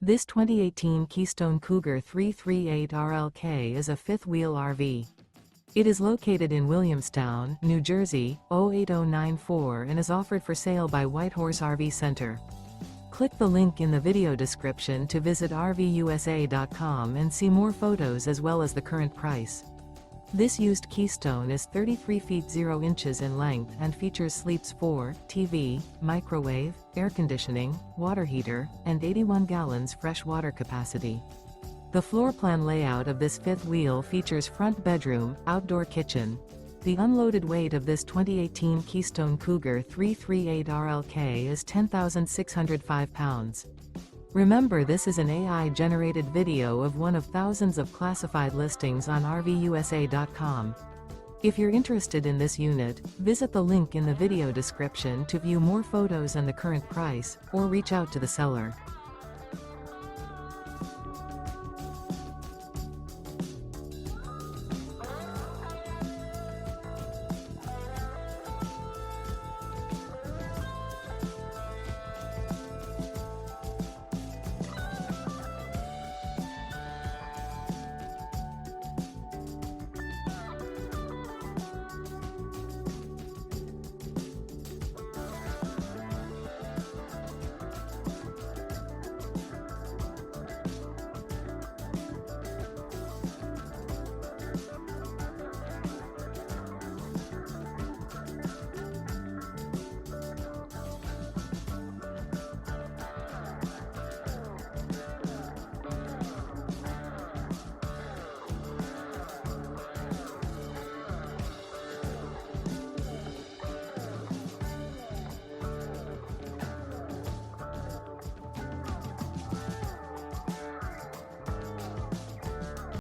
This 2018 Keystone Cougar 338RLK is a fifth-wheel RV. It is located in Williamstown, New Jersey, 08094 and is offered for sale by Whitehorse RV Center. Click the link in the video description to visit RVUSA.com and see more photos as well as the current price. This used Keystone is 33 feet 0 inches in length and features sleeps 4, TV, microwave, air conditioning, water heater, and 81 gallons fresh water capacity. The floor plan layout of this fifth wheel features front bedroom, outdoor kitchen. The unloaded weight of this 2018 Keystone Cougar 338RLK is 10,605 pounds. Remember, this is an AI-generated video of one of thousands of classified listings on RVUSA.com. If you're interested in this unit, visit the link in the video description to view more photos and the current price, or reach out to the seller.